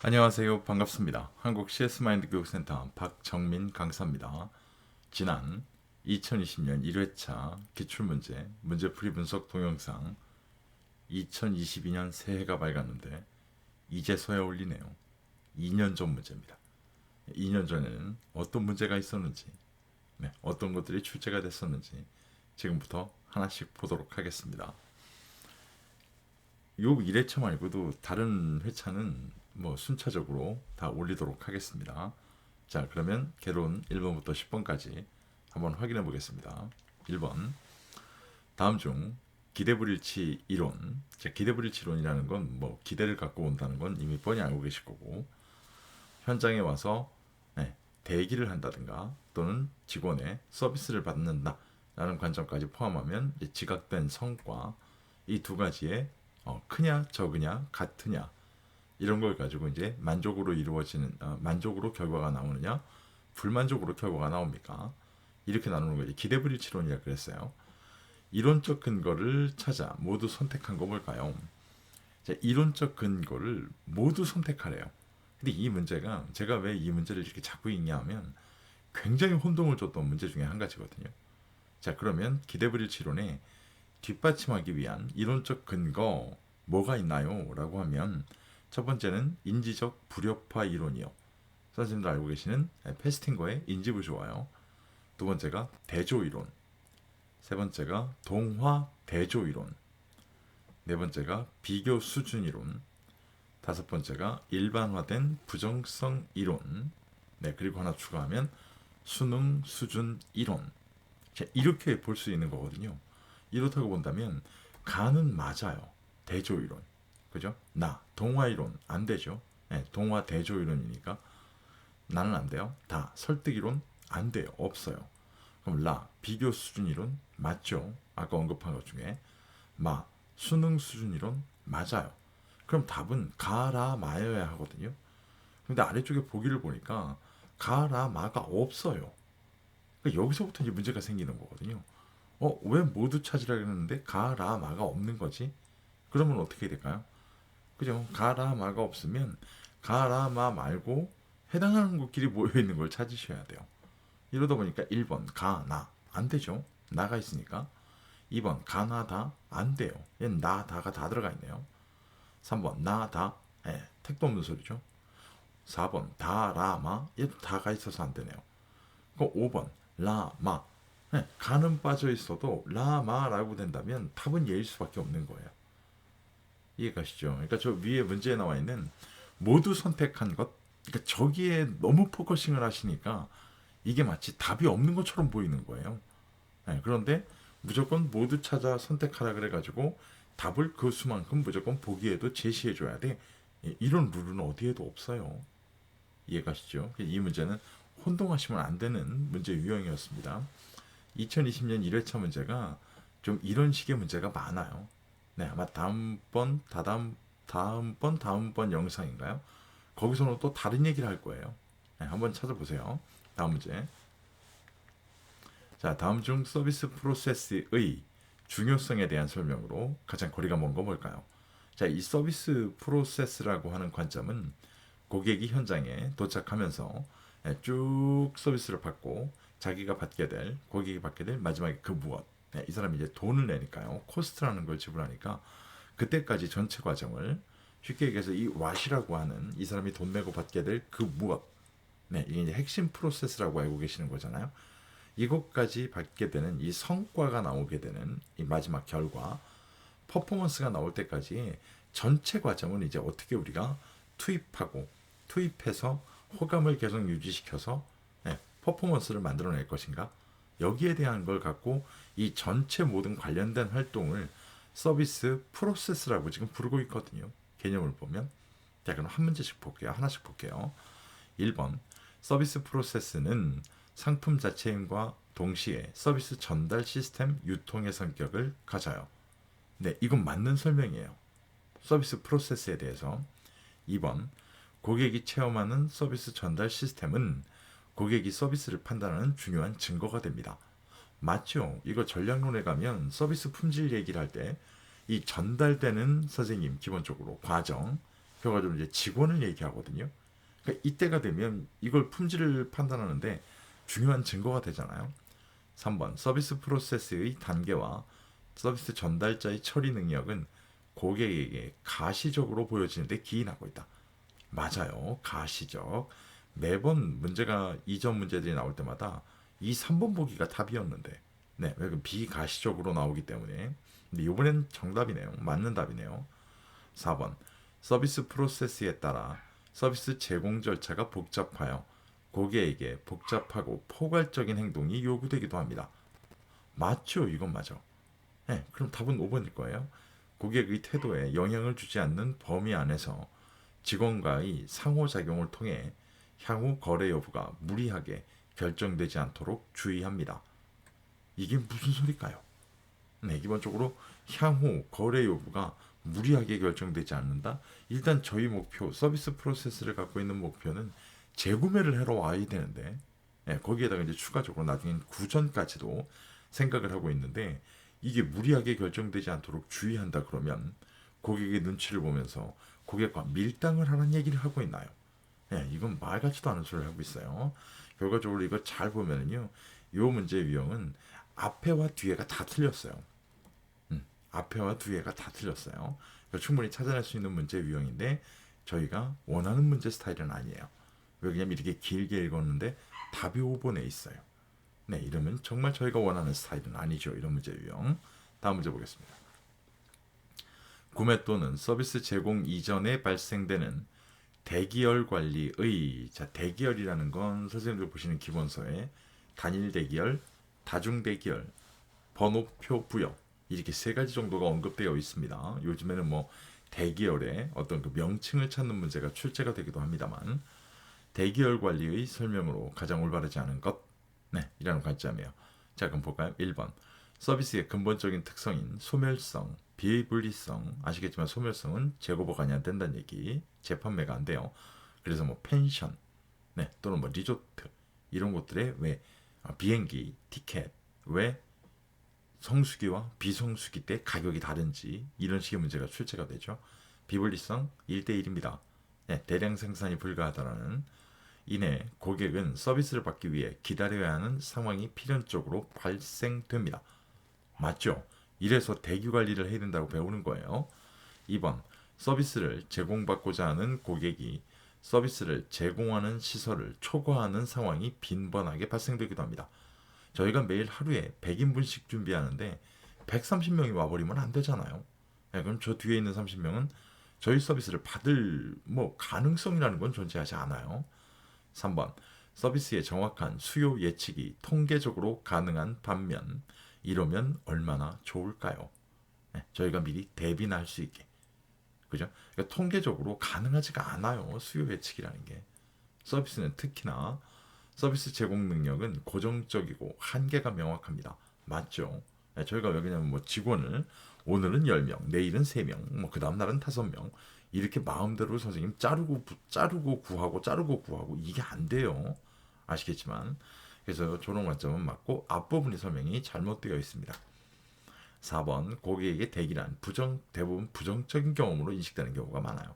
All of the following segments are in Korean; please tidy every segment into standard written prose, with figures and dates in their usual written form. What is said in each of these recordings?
안녕하세요. 반갑습니다. 한국 CS마인드 교육센터 박정민 강사입니다. 지난 2020년 1회차 기출문제, 문제풀이 분석 동영상 2022년 새해가 밝았는데 이제서야 올리네요. 2년 전 문제입니다. 2년 전에는 어떤 문제가 있었는지, 어떤 것들이 출제가 됐었는지 지금부터 하나씩 보도록 하겠습니다. 요 1회차 말고도 다른 회차는 순차적으로 다 올리도록 하겠습니다. 자, 그러면 개론 1번부터 10번까지 한번 확인해 보겠습니다. 1번, 다음 중 기대불일치 이론. 자, 기대불일치 이론이라는 건 기대를 갖고 온다는 건 이미 뻔히 알고 계실 거고, 현장에 와서 대기를 한다든가 또는 직원의 서비스를 받는다 라는 관점까지 포함하면 지각된 성과, 이 두 가지의 크냐 적으냐 같으냐 이런 걸 가지고 이제 만족으로 이루어지는 만족으로 결과가 나오느냐 불만족으로 결과가 나옵니까? 이렇게 나누는 거지. 기대불일치론이라 그랬어요. 이론적 근거를 찾아 모두 선택한 거 뭘까요? 자, 이론적 근거를 모두 선택하래요. 근데 이 문제가 제가 왜 이 문제를 이렇게 자꾸 읽냐 하면 굉장히 혼동을 줬던 문제 중에 한 가지거든요. 자, 그러면 기대불일치론에 뒷받침하기 위한 이론적 근거 뭐가 있나요? 라고 하면 첫 번째는 인지적 불협화 이론이요. 선생님도 알고 계시는 페스팅거의 인지부조화요. 두 번째가 대조 이론. 세 번째가 동화 대조 이론. 네 번째가 비교 수준 이론. 다섯 번째가 일반화된 부정성 이론. 네, 그리고 하나 추가하면 수능 수준 이론. 자, 이렇게 볼 수 있는 거거든요. 이렇다고 본다면 가는 맞아요. 대조 이론. 그죠? 동화 이론 안 되죠. 네, 동화 대조 이론이니까 나는 안 돼요. 다 설득 이론 안 돼요. 없어요. 그럼 비교 수준 이론 맞죠? 아까 언급한 것 중에 수능 수준 이론 맞아요. 그럼 답은 가라 마여야 하거든요. 근데 아래쪽에 보기를 보니까 가라 마가 없어요. 그러니까 여기서부터 이제 문제가 생기는 거거든요. 왜 모두 찾으라 그랬는데 가라 마가 없는 거지? 그러면 어떻게 될까요? 그죠? 가라 마가 없으면 가라 마 말고 해당하는 것끼리 모여 있는 걸 찾으셔야 돼요. 이러다 보니까 1번 가나 안 되죠. 나가 있으니까. 2번 가나다 안 돼요. 얘는 나다가 다 들어가 있네요. 3번 나다 택도 없는 소리죠. 4번 다라마 얘도 다가 있어서 안 되네요. 5번 라마 가는 빠져 있어도 라마라고 된다면 답은 예일 수밖에 없는 거예요. 이해가시죠? 그러니까 저 위에 문제에 나와 있는 모두 선택한 것, 그러니까 저기에 너무 포커싱을 하시니까 이게 마치 답이 없는 것처럼 보이는 거예요. 그런데 무조건 모두 찾아 선택하라 그래가지고 답을 그 수만큼 무조건 보기에도 제시해줘야 돼. 이런 룰은 어디에도 없어요. 이해가시죠? 이 문제는 혼동하시면 안 되는 문제 유형이었습니다. 2020년 1회차 문제가 좀 이런 식의 문제가 많아요. 네, 아마 다음번 영상인가요? 거기서는 또 다른 얘기를 할 거예요. 네, 한번 찾아보세요. 다음 문제. 자, 다음 중 서비스 프로세스의 중요성에 대한 설명으로 가장 거리가 먼 거 뭘까요? 자, 이 서비스 프로세스라고 하는 관점은 고객이 현장에 도착하면서 쭉 서비스를 받고 자기가 받게 될, 고객이 받게 될 마지막에 그 무엇. 이 사람이 이제 돈을 내니까요. 코스트라는 걸 지불하니까 그때까지 전체 과정을 쉽게 얘기해서 이 왓이라고 하는 이 사람이 돈 내고 받게 될 그 무엇. 이게 이제 핵심 프로세스라고 알고 계시는 거잖아요. 이것까지 받게 되는 이 성과가 나오게 되는 이 마지막 결과, 퍼포먼스가 나올 때까지 전체 과정은 이제 어떻게 우리가 투입해서 호감을 계속 유지시켜서 퍼포먼스를 만들어낼 것인가? 여기에 대한 걸 갖고 이 전체 모든 관련된 활동을 서비스 프로세스라고 지금 부르고 있거든요. 개념을 보면. 자, 그럼 한 문제씩 볼게요. 하나씩 볼게요. 1번 서비스 프로세스는 상품 자체임과 동시에 서비스 전달 시스템 유통의 성격을 가져요. 네, 이건 맞는 설명이에요. 서비스 프로세스에 대해서. 2번 고객이 체험하는 서비스 전달 시스템은 고객이 서비스를 판단하는 중요한 증거가 됩니다. 맞죠? 이거 전략론에 가면 서비스 품질 얘기를 할 때 이 전달되는 선생님 기본적으로 과정, 그래가지고 이제 직원을 얘기하거든요. 그러니까 이때가 되면 이걸 품질을 판단하는데 중요한 증거가 되잖아요. 3번 서비스 프로세스의 단계와 서비스 전달자의 처리 능력은 고객에게 가시적으로 보여지는데 기인하고 있다. 맞아요. 가시적. 매번 문제가 이전 문제들이 나올 때마다 이 3번 보기가 답이었는데 네, 왜 비가시적으로 나오기 때문에 근데 이번엔 정답이네요. 맞는 답이네요. 4번 서비스 프로세스에 따라 서비스 제공 절차가 복잡하여 고객에게 복잡하고 포괄적인 행동이 요구되기도 합니다. 맞죠? 이건 맞아. 네, 그럼 답은 5번일 거예요. 고객의 태도에 영향을 주지 않는 범위 안에서 직원과의 상호작용을 통해 향후 거래 여부가 무리하게 결정되지 않도록 주의합니다. 이게 무슨 소리일까요? 네, 기본적으로 향후 거래 여부가 무리하게 결정되지 않는다. 일단 저희 목표, 서비스 프로세스를 갖고 있는 목표는 재구매를 하러 와야 되는데, 네, 거기에다가 이제 추가적으로 나중엔 구전까지도 생각을 하고 있는데, 이게 무리하게 결정되지 않도록 주의한다 그러면 고객의 눈치를 보면서 고객과 밀당을 하는 얘기를 하고 있나요? 네, 이건 말 같지도 않은 소리를 하고 있어요. 결과적으로 이거 잘 보면은요, 이 문제 유형은 앞에와 뒤에가 다 틀렸어요. 앞에와 뒤에가 다 틀렸어요. 충분히 찾아낼 수 있는 문제 유형인데 저희가 원하는 문제 스타일은 아니에요. 왜냐면 이렇게 길게 읽었는데 답이 5번에 있어요. 네, 이러면 정말 저희가 원하는 스타일은 아니죠. 이런 문제 유형. 다음 문제 보겠습니다. 구매 또는 서비스 제공 이전에 발생되는 대기열 관리의 자 대기열이라는 건 선생님들 보시는 기본서에 단일 대기열, 다중 대기열, 번호표 부여 이렇게 세 가지 정도가 언급되어 있습니다. 요즘에는 뭐 대기열의 어떤 그 명칭을 찾는 문제가 출제가 되기도 합니다만 대기열 관리의 설명으로 가장 올바르지 않은 것 네, 이라는 관점이에요. 자 그럼 볼까요? 1번 서비스의 근본적인 특성인 소멸성, 비분리성 아시겠지만 소멸성은 재고 보관이 안 된다는 얘기 재판매가 안 돼요. 그래서 뭐 펜션 네, 또는 뭐 리조트 이런 곳들의 왜 비행기 티켓 왜 성수기와 비성수기 때 가격이 다른지 이런 식의 문제가 출제가 되죠. 비분리성 1대1입니다. 네, 대량 생산이 불가하다라는 이내 고객은 서비스를 받기 위해 기다려야 하는 상황이 필연적으로 발생됩니다. 맞죠? 이래서 대기 관리를 해야 된다고 배우는 거예요. 2번 서비스를 제공받고자 하는 고객이 서비스를 제공하는 시설을 초과하는 상황이 빈번하게 발생되기도 합니다. 저희가 매일 하루에 100인분씩 준비하는데 130명이 와버리면 안 되잖아요. 네, 그럼 저 뒤에 있는 30명은 저희 서비스를 받을 뭐 가능성이라는 건 존재하지 않아요. 3번 서비스의 정확한 수요 예측이 통계적으로 가능한 반면 이러면 얼마나 좋을까요? 네, 저희가 미리 대비나 할 수 있게. 그죠? 그러니까 통계적으로 가능하지가 않아요. 수요 예측이라는 게. 서비스는 특히나 서비스 제공 능력은 고정적이고 한계가 명확합니다. 맞죠? 네, 저희가 왜 그러냐면 뭐 직원을 오늘은 10명, 내일은 3명, 뭐 그 다음 날은 5명 이렇게 마음대로 선생님 자르고 구하고 이게 안 돼요. 아시겠지만 그래서 저런 관점은 맞고 앞부분의 설명이 잘못되어 있습니다. 4번 고객에게 대기란 대부분 부정적인 경험으로 인식되는 경우가 많아요.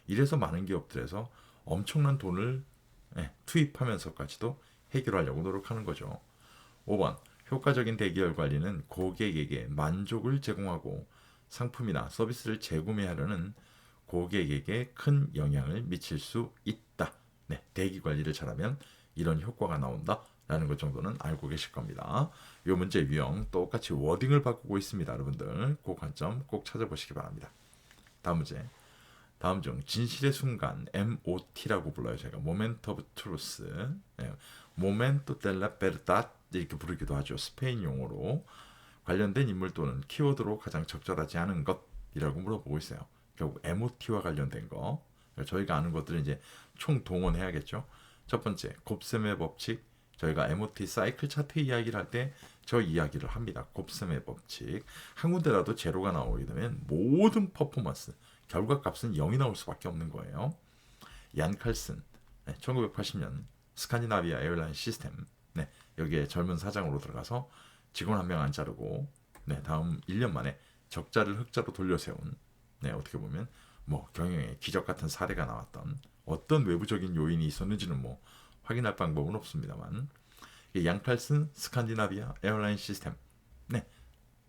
이래서 많은 기업들에서 엄청난 돈을 투입하면서까지도 해결하려고 노력하는 거죠. 5번 효과적인 대기열 관리는 고객에게 만족을 제공하고 상품이나 서비스를 재구매하려는 고객에게 큰 영향을 미칠 수 있다. 네, 대기 관리를 잘하면 이런 효과가 나온다라는 것 정도는 알고 계실 겁니다. 이 문제 유형 똑같이 워딩을 바꾸고 있습니다. 여러분들 그 관점 꼭 찾아보시기 바랍니다. 다음 문제. 다음 중 진실의 순간 MOT라고 불러요. 제가 Moment of Truth, 네, Momento de la Verdad 이렇게 부르기도 하죠. 스페인 용어로 관련된 인물 또는 키워드로 가장 적절하지 않은 것이라고 물어보고 있어요. 결국 MOT와 관련된 거. 저희가 아는 것들은 이제 총 동원해야겠죠. 첫 번째 곱셈의 법칙. 저희가 MOT 사이클 차트 이야기를 할 때 저 이야기를 합니다. 곱셈의 법칙. 한 군데라도 제로가 나오게 되면 모든 퍼포먼스 결과값은 0이 나올 수밖에 없는 거예요. 얀 칼슨 1980년 스칸디나비아 에어라인 시스템 여기에 젊은 사장으로 들어가서 직원 한 명 안 자르고 다음 1년 만에 적자를 흑자로 돌려세운 어떻게 보면 뭐 경영에 기적 같은 사례가 나왔던 어떤 외부적인 요인이 있었는지는 뭐 확인할 방법은 없습니다만 양칼슨 스칸디나비아 에어라인 시스템 네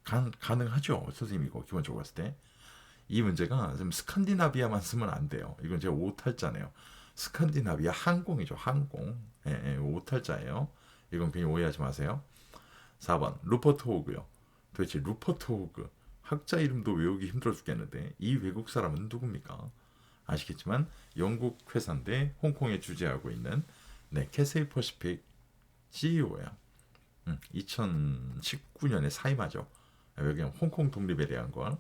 가능하죠. 선생님이고 기본적으로 봤을 때 이 문제가 좀 스칸디나비아만 쓰면 안 돼요. 이건 제가 오탈자네요. 스칸디나비아 항공이죠. 항공. 오탈자예요. 이건 괜히 오해하지 마세요. 4번 루퍼트 호그요. 도대체 루퍼트 호그 학자 이름도 외우기 힘들어 죽겠는데 이 외국 사람은 누굽니까? 아시겠지만 영국 회사인데 홍콩에 주재하고 있는 캐세이 퍼시픽 CEO예요. 2019년에 사임하죠. 여기 홍콩 독립에 대한 걸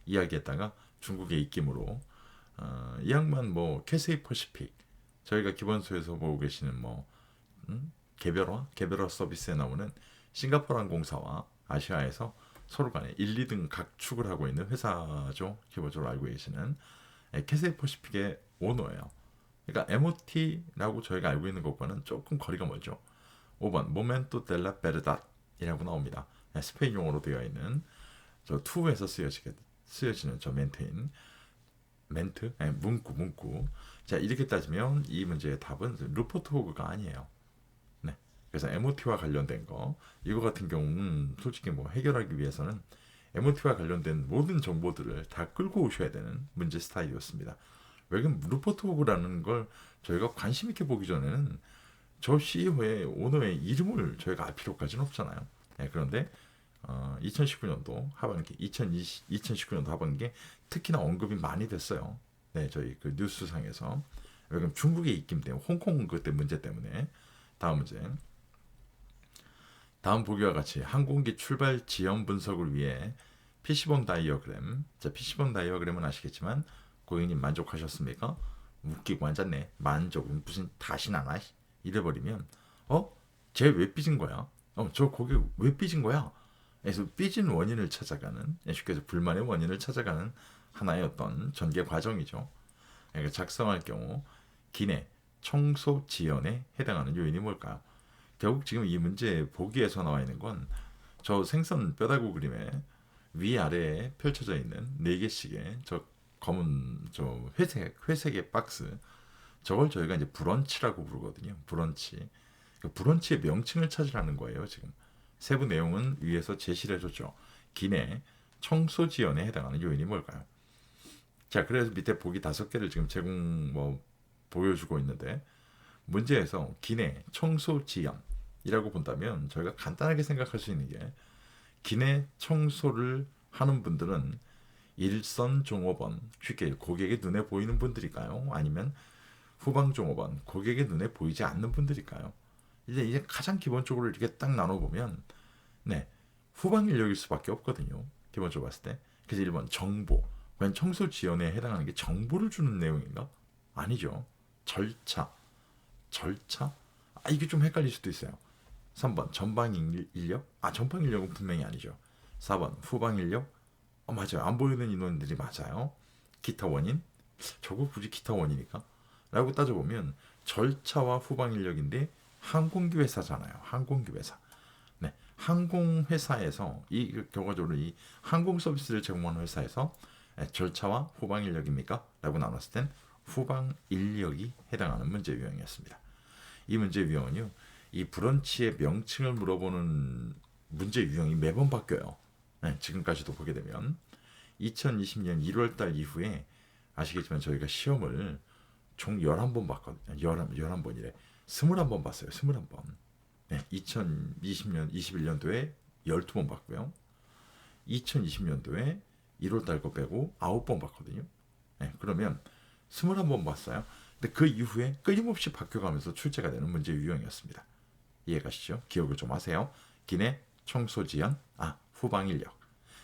이야기했다가 중국의 입김으로 이 양반 뭐 캐세이 퍼시픽 저희가 기본소에서 보고 계시는 뭐 개별화 서비스에 나오는 싱가포르 항공사와 아시아에서 서로 간에 1, 2등 각축을 하고 있는 회사죠. 기본적으로 알고 계시는 캐세이 퍼시픽의 오너예요. 그러니까 MOT라고 저희가 알고 있는 것과는 조금 거리가 멀죠. 5번 모멘토 델라 베르닷이라고 나옵니다. 스페인 용어로 되어 있는 저 투에서 쓰여지는 저 멘트 문구. 자 이렇게 따지면 이 문제의 답은 루퍼트 호그가 아니에요. 네. 그래서 MOT와 관련된 거 이거 같은 경우는 솔직히 뭐 해결하기 위해서는 MOT와 관련된 모든 정보들을 다 끌고 오셔야 되는 문제 스타일이었습니다. 왜냐면 루퍼트 호그라는 걸 저희가 관심 있게 보기 전에는 저 CEO의 오너의 이름을 저희가 알 필요까지는 없잖아요. 네, 그런데 2019년도 하반기, 2019년도 하반기에 특히나 언급이 많이 됐어요. 네, 저희 그 뉴스상에서. 왜냐면 중국에 입김 때문에, 홍콩 그때 문제 때문에. 다음 문제. 다음 보기와 같이 항공기 출발 지연 분석을 위해 PC본 다이어그램. 자, PC본 다이어그램은 아시겠지만 고객님 만족하셨습니까? 웃기고 앉았네. 만족은 무슨 다시 나나? 이래버리면 쟤 왜 삐진 거야? 저 고객 왜 삐진 거야? 그래서 삐진 원인을 찾아가는 쉽게 해서 불만의 원인을 찾아가는 하나의 어떤 전개 과정이죠. 그러니까 작성할 경우 기내 청소 지연에 해당하는 요인이 뭘까요? 결국 지금 이 문제 보기에서 나와 있는 건 저 생선 뼈다구 그림에 위아래에 펼쳐져 있는 4개씩의 저 검은 저 회색의 박스 저걸 저희가 이제 브런치라고 부르거든요. 브런치. 브런치의 명칭을 찾으라는 거예요. 지금 세부 내용은 위에서 제시를 해줬죠. 기내 청소 지연에 해당하는 요인이 뭘까요? 자, 그래서 밑에 보기 5개를 지금 보여주고 있는데 문제에서 기내 청소 지연이라고 본다면 저희가 간단하게 생각할 수 있는 게 기내 청소를 하는 분들은 일선 종업원, 쉽게 고객의 눈에 보이는 분들일까요? 아니면 후방 종업원, 고객의 눈에 보이지 않는 분들일까요? 이제 가장 기본적으로 이렇게 딱 나눠보면 후방 인력일 수밖에 없거든요. 기본적으로 봤을 때. 그래서 1번 정보. 과연 청소 지연에 해당하는 게 정보를 주는 내용인가? 아니죠. 절차. 이게 좀 헷갈릴 수도 있어요. 3번 전방 인력. 전방 인력은 분명히 아니죠. 4번 후방 인력. 맞아요. 안 보이는 인원들이 맞아요. 기타 원인. 저거 굳이 기타 원인일까? 라고 따져보면 절차와 후방 인력인데 항공기 회사잖아요. 항공기 회사. 네, 항공회사에서 결과적으로 이 항공 서비스를 제공하는 회사에서 절차와 후방 인력입니까? 라고 나눴을 땐 후방 인력이 해당하는 문제 유형이었습니다. 이 문제 유형은요, 이 브런치의 명칭을 물어보는 문제 유형이 매번 바뀌어요. 지금까지도 보게 되면 2020년 1월달 이후에 아시겠지만 저희가 시험을 총 11번 봤거든요. 11번이래. 21번 봤어요. 21번. 2020년, 21년도에 12번 봤고요. 2020년도에 1월달 거 빼고 9번 봤거든요. 그러면 21번 봤어요. 근데 그 이후에 끊임없이 바뀌어가면서 출제가 되는 문제 유형이었습니다. 이해가시죠? 기억을 좀 하세요. 기내 청소 지연, 후방 인력.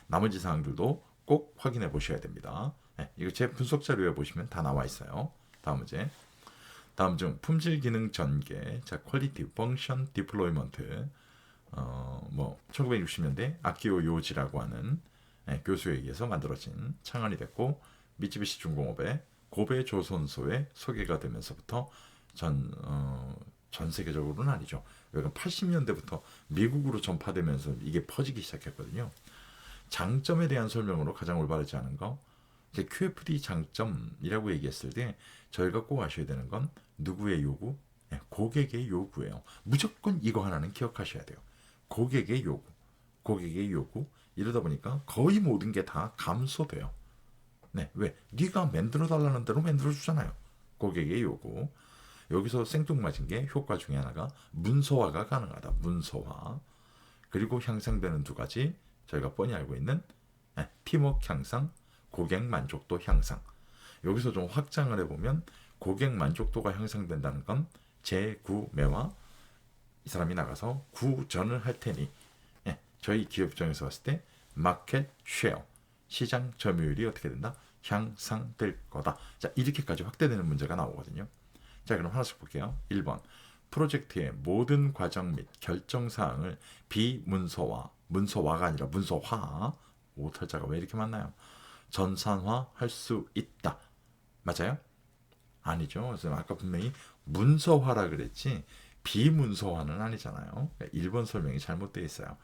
나머지 사항들도 꼭 확인해 보셔야 됩니다. 이거 제 분석 자료에 보시면 다 나와 있어요. 다음 문제. 다음 중 품질 기능 전개, 자 퀄리티 펑션 디플로이먼트, 1960년대 아키오 요지라고 하는 교수에 의해서 만들어진 창안이 됐고 미쯔비시 중공업의 고베 조선소에 소개가 되면서부터 전 세계적으로는 아니죠. 여기가 80년대부터 미국으로 전파되면서 이게 퍼지기 시작했거든요. 장점에 대한 설명으로 가장 올바르지 않은 거 이제 QFD 장점이라고 얘기했을 때 저희가 꼭 아셔야 되는 건 누구의 요구? 네, 고객의 요구예요. 무조건 이거 하나는 기억하셔야 돼요. 고객의 요구. 고객의 요구. 이러다 보니까 거의 모든 게 다 감소돼요. 네, 왜? 네가 만들어 달라는 대로 만들어 주잖아요. 고객의 요구. 여기서 생뚱맞은 게 효과 중에 하나가 문서화가 가능하다. 문서화. 그리고 향상되는 두 가지 저희가 뻔히 알고 있는 팀워크 향상, 고객 만족도 향상. 여기서 좀 확장을 해보면 고객 만족도가 향상된다는 건 재구매와 이 사람이 나가서 구전을 할 테니 저희 기업 입장에서 봤을 때 마켓 쉐어, 시장 점유율이 어떻게 된다? 향상될 거다. 자, 이렇게까지 확대되는 문제가 나오거든요. 자, 그럼 하나씩 볼게요. 1번. 프로젝트의 모든 과정 및 결정 사항을 비문서화, 문서화가 아니라 문서화, 오탈자가 왜 이렇게 많나요? 전산화 할 수 있다. 맞아요? 아니죠. 그래서 아까 분명히 문서화라 그랬지 비문서화는 아니잖아요. 1번 설명이 잘못되어 있어요.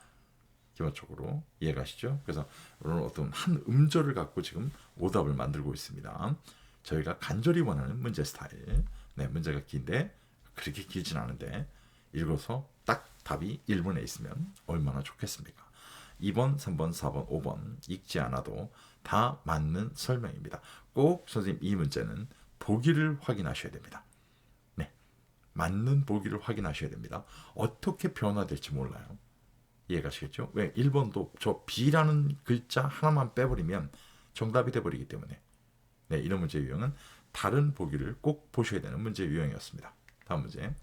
기본적으로 이해가시죠? 그래서 오늘 어떤 한 음절을 갖고 지금 오답을 만들고 있습니다. 저희가 간절히 원하는 문제 스타일. 네, 문제가 긴데 그렇게 길진 않은데 읽어서 딱 답이 1번에 있으면 얼마나 좋겠습니까? 2번, 3번, 4번, 5번 읽지 않아도 다 맞는 설명입니다. 꼭 선생님 이 문제는 보기를 확인하셔야 됩니다. 네, 맞는 보기를 확인하셔야 됩니다. 어떻게 변화될지 몰라요. 이해가시겠죠? 왜? 1번도 저 B라는 글자 하나만 빼버리면 정답이 돼버리기 때문에 네, 이런 문제 유형은 다른 보기를 꼭 보셔야 되는 문제 유형이었습니다. 다음 문제.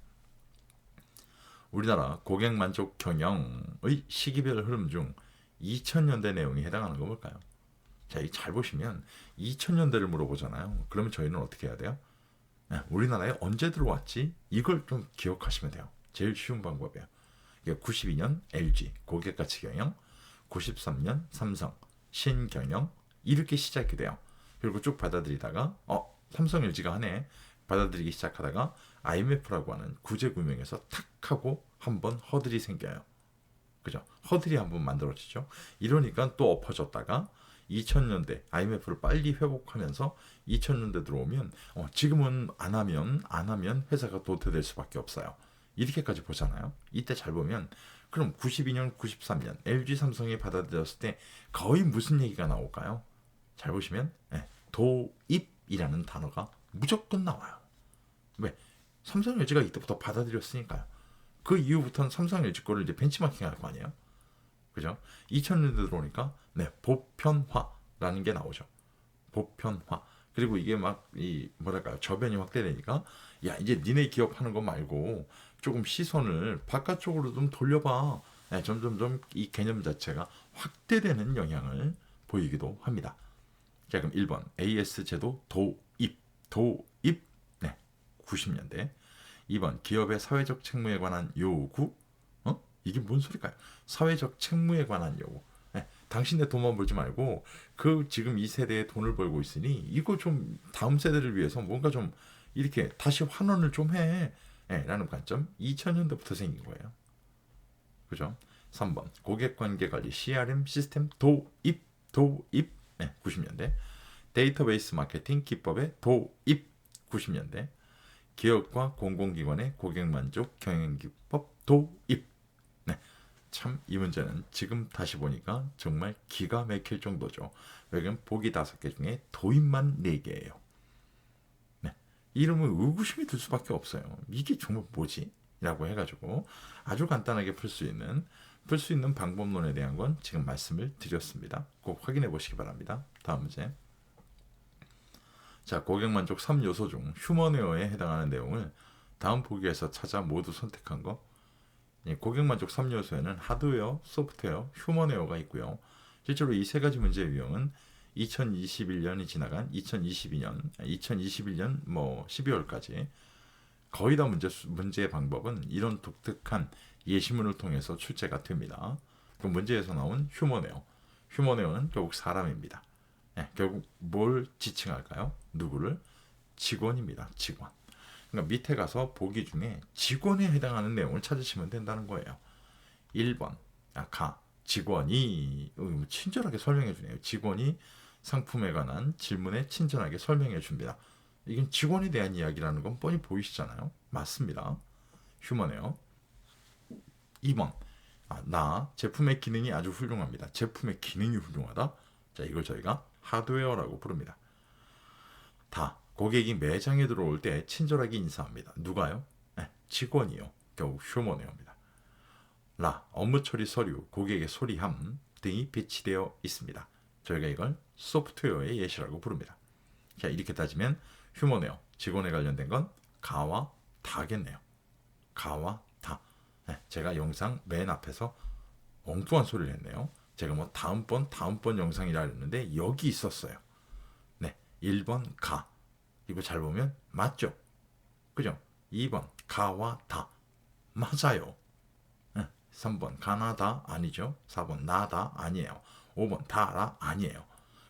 우리나라 고객 만족 경영의 시기별 흐름 중 2000년대 내용이 해당하는 거 뭘까요? 자, 이 잘 보시면 2000년대를 물어보잖아요. 그러면 저희는 어떻게 해야 돼요? 네, 우리나라에 언제 들어왔지? 이걸 좀 기억하시면 돼요. 제일 쉬운 방법이에요. 92년 LG 고객가치 경영, 93년 삼성 신경영 이렇게 시작이 돼요. 그리고 쭉 받아들이다가 삼성 LG가 하네 받아들이기 시작하다가 IMF라고 하는 구제금융에서 탁 하고 한번 허들이 생겨요. 그죠? 허들이 한번 만들어지죠. 이러니까 또 엎어졌다가 2000년대 IMF를 빨리 회복하면서 2000년대 들어오면 지금은 안 하면 회사가 도태될 수밖에 없어요. 이렇게까지 보잖아요. 이때 잘 보면 그럼 92년, 93년 LG 삼성이 받아들였을 때 거의 무슨 얘기가 나올까요? 잘 보시면 도입이라는 단어가 무조건 나와요. 왜? 삼성 LG가 이때부터 받아들였으니까요. 그 이후부터는 삼성 LG 거를 이제 벤치마킹 할 거 아니에요. 그죠? 2000년대 들어오니까 보편화라는 게 나오죠. 보편화. 그리고 이게 막 이 뭐랄까요? 저변이 확대되니까 야, 이제 니네 기업 하는 거 말고 조금 시선을 바깥쪽으로 좀 돌려봐. 네, 점점점 이 개념 자체가 확대되는 영향을 보이기도 합니다. 자, 그럼 1번 AS 제도 도입 네, 90년대. 2번 기업의 사회적 책무에 관한 요구. 이게 뭔 소리일까요? 사회적 책무에 관한 요구. 네, 당신네 돈만 벌지 말고 그 지금 이 세대에 돈을 벌고 있으니 이거 좀 다음 세대를 위해서 뭔가 좀 이렇게 다시 환원을 좀 해. 네, 라는 관점 2000년대부터 생긴 거예요. 그죠? 3번 고객관계관리 CRM 시스템 도입 네, 90년대. 데이터베이스 마케팅 기법의 도입 90년대. 기업과 공공기관의 고객만족 경영기법 도입. 네, 참 이 문제는 지금 다시 보니까 정말 기가 막힐 정도죠. 왜냐면 보기 5개 중에 도입만 4개예요. 네, 이름은 의구심이 들 수밖에 없어요. 이게 정말 뭐지? 라고 해가지고 아주 간단하게 풀 수 있는 방법론에 대한 건 지금 말씀을 드렸습니다. 꼭 확인해 보시기 바랍니다. 다음 문제. 자, 고객만족 3요소 중 휴먼웨어에 해당하는 내용을 다음 보기에서 찾아 모두 선택한 거. 고객만족 3요소에는 하드웨어, 소프트웨어, 휴먼웨어가 있고요. 실제로 이 세 가지 문제의 유형은 2021년이 지나간 2021년 뭐 12월까지 거의 다 문제의 방법은 이런 독특한 예시문을 통해서 출제가 됩니다. 그 문제에서 나온 휴먼웨어는 결국 사람입니다. 네, 결국 뭘 지칭할까요? 누구를? 직원입니다. 직원. 그러니까 밑에 가서 보기 중에 직원에 해당하는 내용을 찾으시면 된다는 거예요. 1번 직원이 친절하게 설명해 주네요. 직원이 상품에 관한 질문에 친절하게 설명해 줍니다. 이건 직원에 대한 이야기라는 건 뻔히 보이시잖아요. 맞습니다. 휴머네요. 2번. 나 제품의 기능이 아주 훌륭합니다. 제품의 기능이 훌륭하다? 자, 이걸 저희가 하드웨어라고 부릅니다. 다. 고객이 매장에 들어올 때 친절하게 인사합니다. 누가요? 네, 직원이요. 결국 휴머네어입니다. 라. 업무 처리 서류, 고객의 소리함 등이 배치되어 있습니다. 저희가 이걸 소프트웨어의 예시라고 부릅니다. 자, 이렇게 따지면 휴머네어, 직원에 관련된 건 가와 다겠네요. 가와 다. 네, 제가 영상 맨 앞에서 엉뚱한 소리를 했네요. 제가 뭐 다음번 영상이라 했는데 여기 있었어요. 네, 1번 가. 이거 잘 보면 맞죠? 그죠? 2번 가와 다. 맞아요. 네, 3번 가나다 아니죠? 4번 나다 아니에요. 5번 다라 아니에요.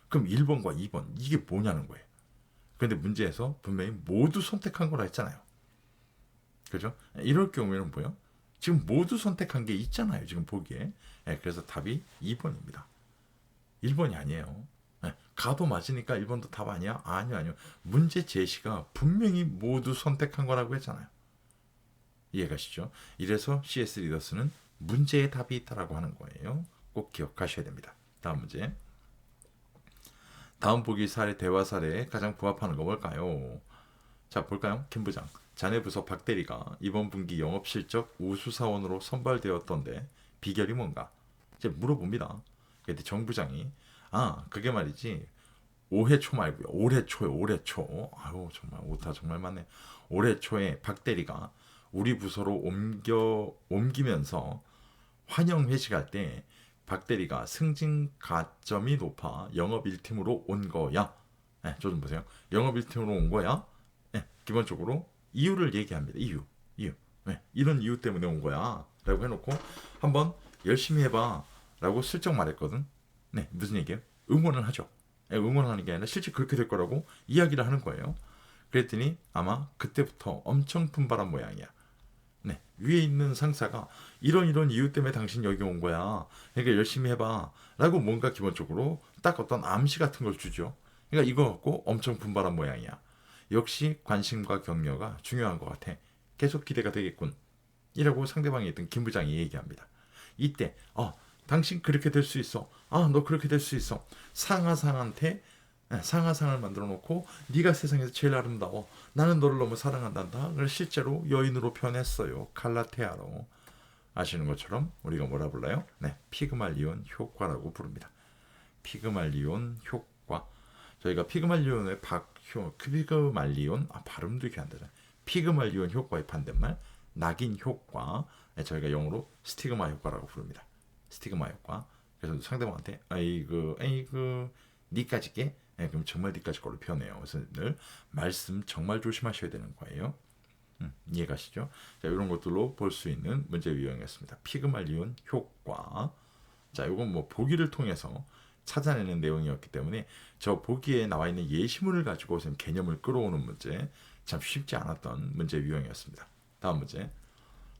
그럼 1번과 2번 이게 뭐냐는 거예요. 근데 문제에서 분명히 모두 선택한 거라 했잖아요. 그죠? 이럴 경우에는 뭐예요? 지금 모두 선택한 게 있잖아요. 지금 보기에. 네, 그래서 답이 2번입니다. 1번이 아니에요. 네, 가도 맞으니까 1번도 답 아니야? 아니요. 문제 제시가 분명히 모두 선택한 거라고 했잖아요. 이해가시죠? 이래서 CS 리더스는 문제에 답이 있다라고 하는 거예요. 꼭 기억하셔야 됩니다. 다음 문제. 다음 보기 사례 대화 사례에 가장 부합하는 거 뭘까요? 자, 볼까요? 김 부장. 자네 부서 박 대리가 이번 분기 영업 실적 우수 사원으로 선발되었던데 비결이 뭔가? 이제 물어봅니다. 그때 정 부장이 그게 말이지. 올해 초 말고요. 올해 초요. 올해 초. 아유, 정말 오타 정말 많네. 올해 초에 박 대리가 우리 부서로 옮기면서 환영 회식할 때 박 대리가 승진 가점이 높아 영업 1팀으로 온 거야. 네, 저 좀 보세요. 영업 1팀으로 온 거야. 네, 기본적으로 이유를 얘기합니다. 이유. 네, 이런 이유 때문에 온 거야. 라고 해놓고 한번 열심히 해봐. 라고 슬쩍 말했거든. 네, 무슨 얘기예요? 응원을 하죠. 네, 응원하는 게 아니라 실제 그렇게 될 거라고 이야기를 하는 거예요. 그랬더니 아마 그때부터 엄청 분발한 모양이야. 네, 위에 있는 상사가 이런 이유 때문에 당신 여기 온 거야. 그러니까 열심히 해봐. 라고 뭔가 기본적으로 딱 어떤 암시 같은 걸 주죠. 그러니까 이거 갖고 엄청 분발한 모양이야. 역시 관심과 격려가 중요한 것 같아. 계속 기대가 되겠군. 이라고 상대방이 있던 김 부장이 얘기합니다. 이때 당신 그렇게 될 수 있어. 너 그렇게 될 수 있어. 상하상한테 상하상을 만들어 놓고 네가 세상에서 제일 아름다워. 나는 너를 너무 사랑한단다. 그걸 실제로 여인으로 표현했어요. 갈라테아로. 아시는 것처럼 우리가 뭐라 불러요? 네, 피그말리온 효과라고 부릅니다. 피그말리온 효과. 저희가 피그말리온의 피그말리온 발음도 이렇게 안 되잖아요. 피그말리온 효과의 반대말 낙인 효과. 저희가 영어로 스티그마 효과라고 부릅니다. 스티그마 효과. 그래서 상대방한테 아이고 니까지 게? 네, 그럼 정말 니까지 걸로 표현해요. 그래서 늘 말씀 정말 조심하셔야 되는 거예요. 이해가시죠? 자, 이런 것들로 볼 수 있는 문제 유형이었습니다. 피그말리온 효과. 자, 이건 뭐 보기를 통해서 찾아내는 내용이었기 때문에 저 보기에 나와 있는 예시문을 가지고 지금 개념을 끌어오는 문제, 참 쉽지 않았던 문제 유형이었습니다. 다음 문제.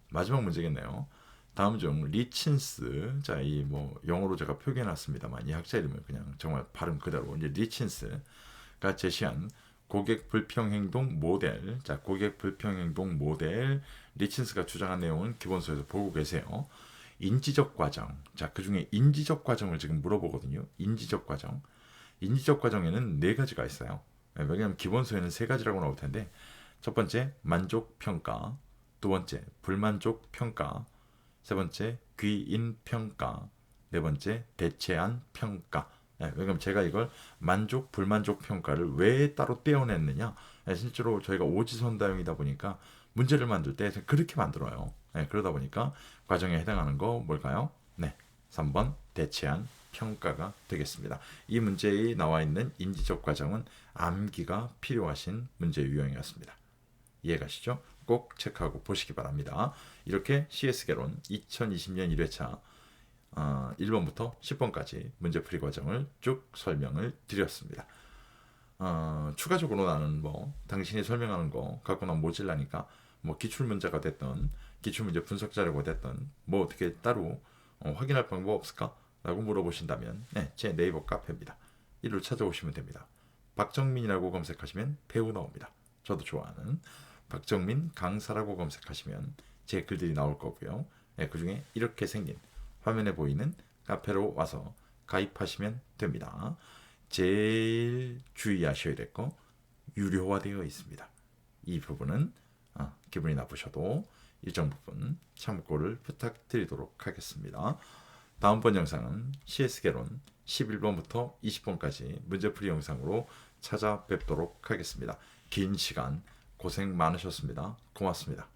마지막 문제겠네요. 다음 중 리친스. 자, 이 뭐 영어로 제가 표기해놨습니다만 이 학자 이름을 그냥 정말 발음 그대로 이제 리친스가 제시한 고객 불평 행동 모델. 자, 고객 불평 행동 모델. 리친스가 주장한 내용은 기본서에서 보고 계세요. 인지적 과정. 자, 그 중에 인지적 과정을 지금 물어보거든요. 인지적 과정. 인지적 과정에는 4가지가 있어요. 왜냐하면 기본서에는 3가지라고 나올 텐데, 첫 번째 만족 평가, 두 번째 불만족 평가, 세 번째 귀인 평가, 네 번째 대체한 평가. 왜냐면 제가 이걸 만족, 불만족 평가를 왜 따로 떼어냈느냐. 실제로 저희가 오지선다형이다 보니까 문제를 만들 때 그렇게 만들어요. 그러다 보니까 과정에 해당하는 거 뭘까요? 네, 3번 대체한 평가가 되겠습니다. 이 문제에 나와 있는 인지적 과정은 암기가 필요하신 문제 유형이었습니다. 이해가시죠? 꼭 체크하고 보시기 바랍니다. 이렇게 CS개론 2020년 1회차 1번부터 10번까지 문제풀이 과정을 쭉 설명을 드렸습니다. 추가적으로 나는 뭐 당신이 설명하는 거 갖고 난 모질라니까 뭐 기출문제가 됐던 기출문제 분석 자료가 됐던 뭐 어떻게 따로 확인할 방법 없을까? 라고 물어보신다면 네, 제 네이버 카페입니다. 이로 찾아오시면 됩니다. 박정민이라고 검색하시면 배우 나옵니다. 저도 좋아하는 박정민 강사라고 검색하시면 제 글들이 나올 거고요. 네, 그 중에 이렇게 생긴 화면에 보이는 카페로 와서 가입하시면 됩니다. 제일 주의하셔야 될 거 유료화되어 있습니다. 이 부분은 기분이 나쁘셔도 일정 부분 참고를 부탁드리도록 하겠습니다. 다음번 영상은 CS개론 11번부터 20번까지 문제풀이 영상으로 찾아뵙도록 하겠습니다. 긴 시간 고생 많으셨습니다. 고맙습니다.